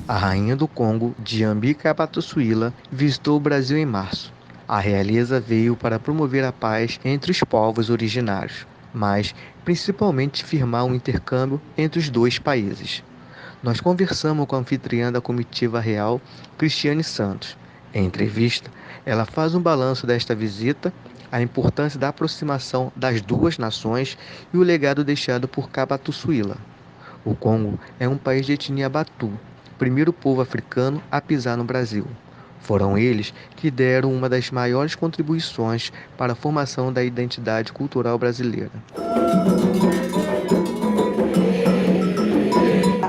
A rainha do Congo, Djambi Kapatusuila, visitou o Brasil em março. A realeza veio para promover a paz entre os povos originários, mas principalmente firmar um intercâmbio entre os dois países. Nós conversamos com a anfitriã da comitiva real, Cristiane Santos. Em entrevista, ela faz um balanço desta visita, a importância da aproximação das duas nações e o legado deixado por Kabatusuila. O Congo é um país de etnia Batu, o primeiro povo africano a pisar no Brasil. Foram eles que deram uma das maiores contribuições para a formação da identidade cultural brasileira.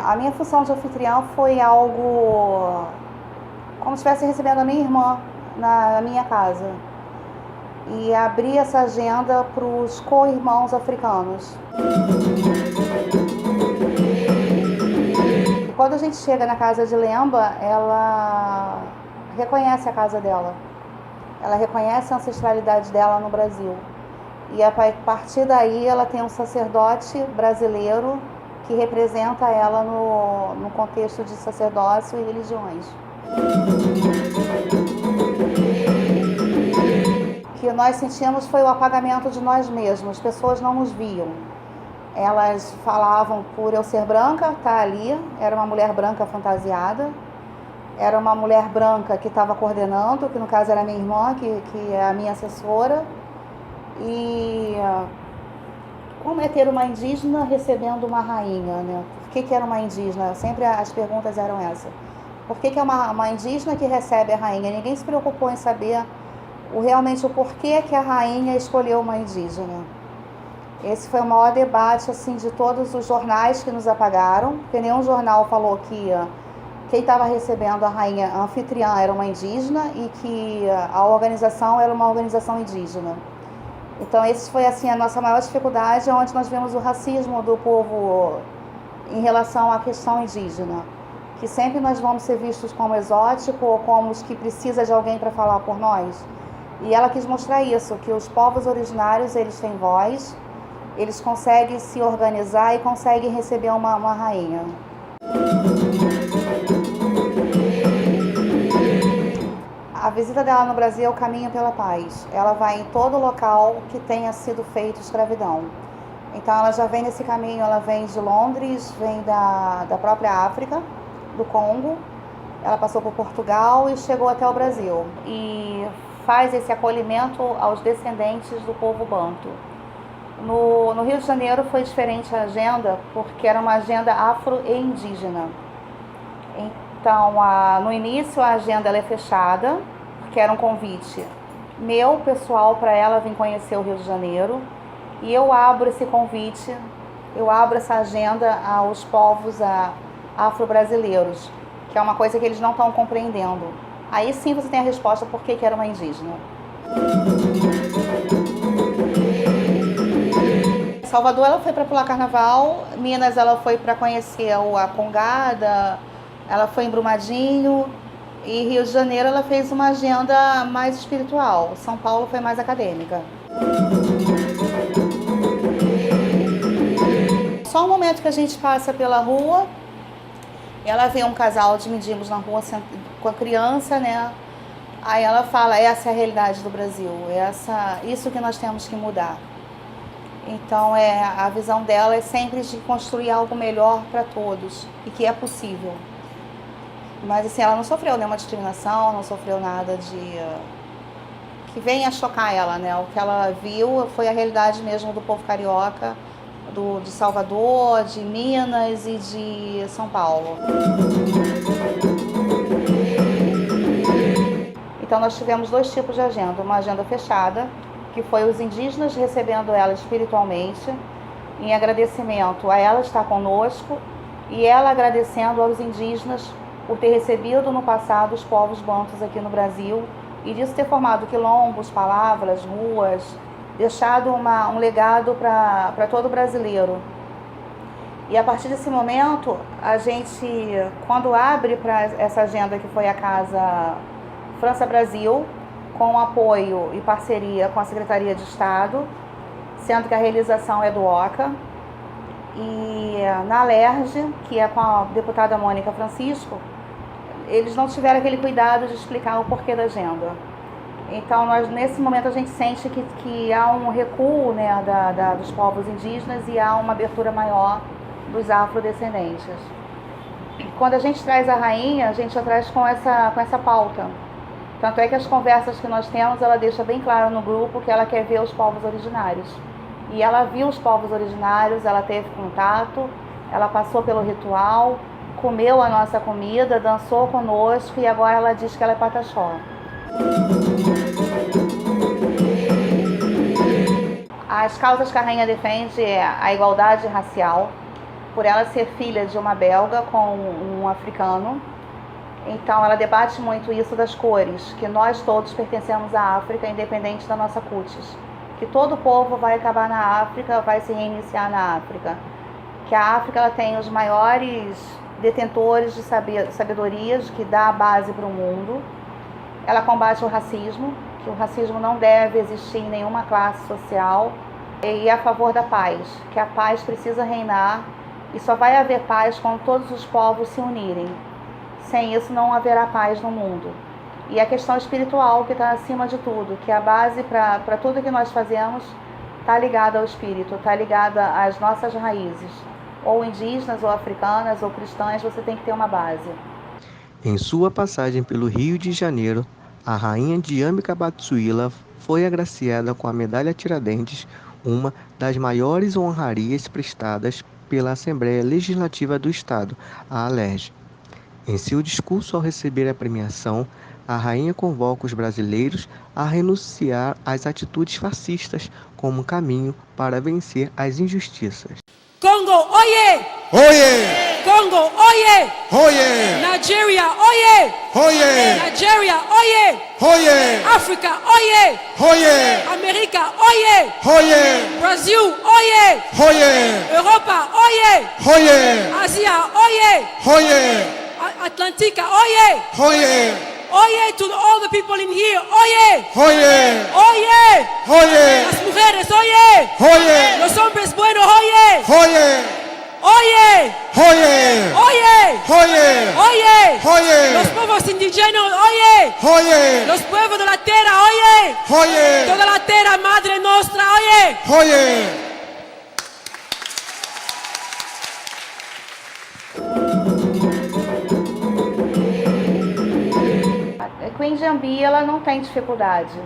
A minha função de anfitriã foi algo como se estivesse recebendo a minha irmã na minha casa e abrir essa agenda para os co-irmãos africanos. E quando a gente chega na casa de Lemba, ela reconhece a casa dela, ela reconhece a ancestralidade dela no Brasil. E a partir daí ela tem um sacerdote brasileiro que representa ela no contexto de sacerdócio e religiões. O que nós sentimos foi o apagamento de nós mesmos, as pessoas não nos viam. Elas falavam por eu ser branca, tá ali, era uma mulher branca fantasiada, era uma mulher branca que estava coordenando, que no caso era minha irmã, que é a minha assessora. E como é ter uma indígena recebendo uma rainha, né? Por que era uma indígena? Sempre as perguntas eram essas. Por que é uma indígena que recebe a rainha? Ninguém se preocupou em saber realmente o porquê que a rainha escolheu uma indígena. Esse foi o maior debate assim, de todos os jornais que nos apagaram, porque nenhum jornal falou que quem estava recebendo a rainha a anfitriã era uma indígena e que a organização era uma organização indígena. Então, essa foi assim, a nossa maior dificuldade, onde nós vemos o racismo do povo em relação à questão indígena. Que sempre nós vamos ser vistos como exótico ou como os que precisa de alguém para falar por nós. E ela quis mostrar isso, que os povos originários, eles têm voz, eles conseguem se organizar e conseguem receber uma rainha. A visita dela no Brasil é o caminho pela paz. Ela vai em todo local que tenha sido feito escravidão. Então ela já vem nesse caminho, ela vem de Londres, vem da própria África, do Congo. Ela passou por Portugal e chegou até o Brasil. E faz esse acolhimento aos descendentes do povo banto. No Rio de Janeiro foi diferente a agenda, porque era uma agenda afro e indígena. Então, no início a agenda ela é fechada, que era um convite meu, pessoal, para ela vir conhecer o Rio de Janeiro. E eu abro esse convite, eu abro essa agenda aos povos afro-brasileiros, que é uma coisa que eles não estão compreendendo. Aí sim você tem a resposta por que era uma indígena. Salvador ela foi para pular carnaval, Minas ela foi para conhecer a Congada, ela foi em Brumadinho, e Rio de Janeiro ela fez uma agenda mais espiritual, São Paulo foi mais acadêmica. Só um momento que a gente passa pela rua, ela vê um casal de mendigos na rua com a criança, né? Aí ela fala, essa é a realidade do Brasil, isso que nós temos que mudar. Então a visão dela é sempre de construir algo melhor para todos e que é possível. Mas assim, ela não sofreu nenhuma discriminação, não sofreu nada que venha chocar ela, né? O que ela viu foi a realidade mesmo do povo carioca, de Salvador, de Minas e de São Paulo. Então nós tivemos dois tipos de agenda, uma agenda fechada, que foi os indígenas recebendo ela espiritualmente, em agradecimento a ela estar conosco, e ela agradecendo aos indígenas por ter recebido no passado os povos bantus aqui no Brasil, e disso ter formado quilombos, palavras, ruas, deixado um legado para todo brasileiro. E a partir desse momento, a gente, quando abre para essa agenda que foi a Casa França Brasil, com apoio e parceria com a Secretaria de Estado, sendo que a realização é do OCA, e na LERJ, que é com a deputada Mônica Francisco, eles não tiveram aquele cuidado de explicar o porquê da agenda. Então, nesse momento, a gente sente que há um recuo, né, dos povos indígenas e há uma abertura maior dos afrodescendentes. Quando a gente traz a rainha, a gente já traz com essa pauta. Tanto é que as conversas que nós temos, ela deixa bem claro no grupo que ela quer ver os povos originários. E ela viu os povos originários, ela teve contato, ela passou pelo ritual, comeu a nossa comida, dançou conosco e agora ela diz que ela é pataxó. As causas que a rainha defende é a igualdade racial, por ela ser filha de uma belga com um africano. Então ela debate muito isso das cores, que nós todos pertencemos à África, independente da nossa cutis. Que todo povo vai acabar na África, vai se reiniciar na África. Que a África ela tem os maiores detentores de sabedorias, que dá a base para o mundo. Ela combate o racismo, que o racismo não deve existir em nenhuma classe social. E é a favor da paz, que a paz precisa reinar e só vai haver paz quando todos os povos se unirem. Sem isso não haverá paz no mundo. E a questão espiritual que está acima de tudo, que a base para tudo que nós fazemos está ligada ao espírito, está ligada às nossas raízes. Ou indígenas, ou africanas, ou cristãs, você tem que ter uma base. Em sua passagem pelo Rio de Janeiro, a rainha Diambi Cabatsuila foi agraciada com a Medalha Tiradentes, uma das maiores honrarias prestadas pela Assembleia Legislativa do Estado, a ALERJ. Em seu discurso ao receber a premiação, a rainha convoca os brasileiros a renunciar às atitudes fascistas como caminho para vencer as injustiças. Congo, oye! Oye! Congo, oye! Oye! Nigeria, oye! Oye! Nigeria, oye! Oye! África, oye! Oye! América, oye! Oye! Brasil, oye! Oye! Europa, oye! Oye! Asia, oye! Oye! Atlantica, oye! Oye! Oye to all the people in here, oye! Oye! Oye! Oye! Las mujeres, oye! Oye! Los hombres buenos, oye! Oye! Oye! Oye! Oye! Oye! Oye! Oye! Los pueblos indígenas, oye! Oye! Los pueblos de la tierra, oye! Oye! Toda la tierra, madre nuestra, oye! Oye! A Queen Diambi, ela não tem dificuldade.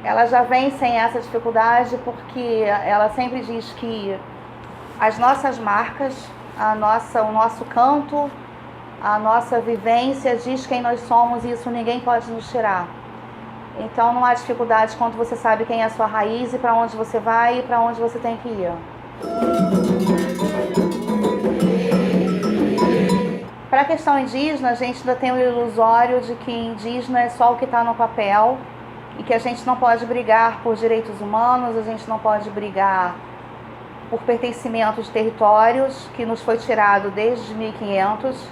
Ela já vem sem essa dificuldade porque ela sempre diz que as nossas marcas, o nosso canto, a nossa vivência diz quem nós somos e isso ninguém pode nos tirar. Então não há dificuldade quando você sabe quem é a sua raiz e para onde você vai e para onde você tem que ir. Para a questão indígena, a gente ainda tem o ilusório de que indígena é só o que está no papel e que a gente não pode brigar por direitos humanos, a gente não pode brigar por pertencimento de territórios que nos foi tirado desde 1500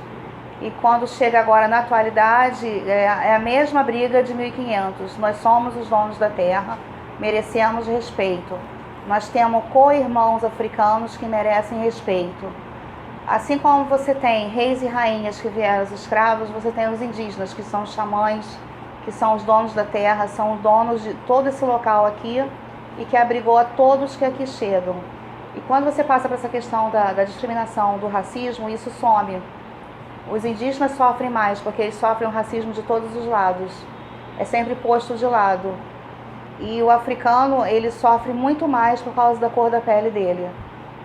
e quando chega agora na atualidade é a mesma briga de 1500. Nós somos os donos da terra, merecemos respeito. Nós temos co-irmãos africanos que merecem respeito. Assim como você tem reis e rainhas que vieram os escravos, você tem os indígenas, que são os xamãs, que são os donos da terra, são os donos de todo esse local aqui e que abrigou a todos que aqui chegam. E quando você passa para essa questão da discriminação, do racismo, isso some. Os indígenas sofrem mais, porque eles sofrem o racismo de todos os lados. É sempre posto de lado. E o africano, ele sofre muito mais por causa da cor da pele dele.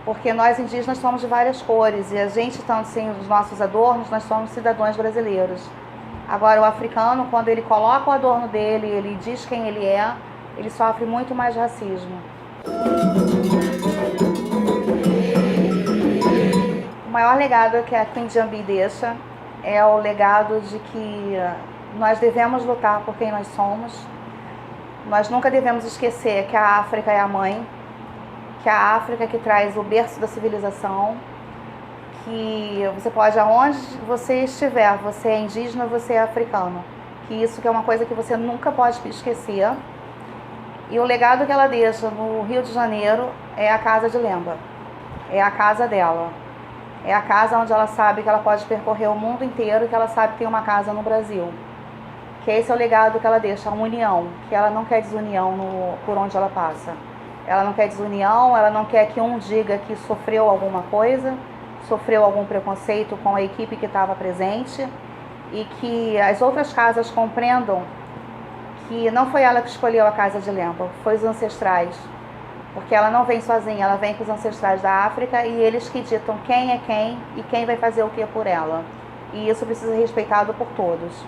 Porque nós indígenas somos de várias cores e a gente, tanto sem os nossos adornos, nós somos cidadãos brasileiros. Agora, o africano, quando ele coloca o adorno dele, ele diz quem ele é, ele sofre muito mais racismo. O maior legado que a Queen Diambi deixa é o legado de que nós devemos lutar por quem nós somos. Nós nunca devemos esquecer que a África é a mãe, que a África que traz o berço da civilização, que você pode, aonde você estiver, você é indígena, você é africano, que isso que é uma coisa que você nunca pode esquecer. E o legado que ela deixa no Rio de Janeiro é a casa de Lemba, é a casa dela. É a casa onde ela sabe que ela pode percorrer o mundo inteiro e que ela sabe que tem uma casa no Brasil. Que esse é o legado que ela deixa, a união, que ela não quer desunião por onde ela passa. Ela não quer desunião, ela não quer que um diga que sofreu alguma coisa, sofreu algum preconceito com a equipe que estava presente, e que as outras casas compreendam que não foi ela que escolheu a casa de Lemba, foi os ancestrais. Porque ela não vem sozinha, ela vem com os ancestrais da África e eles que ditam quem é quem e quem vai fazer o que por ela. E isso precisa ser respeitado por todos.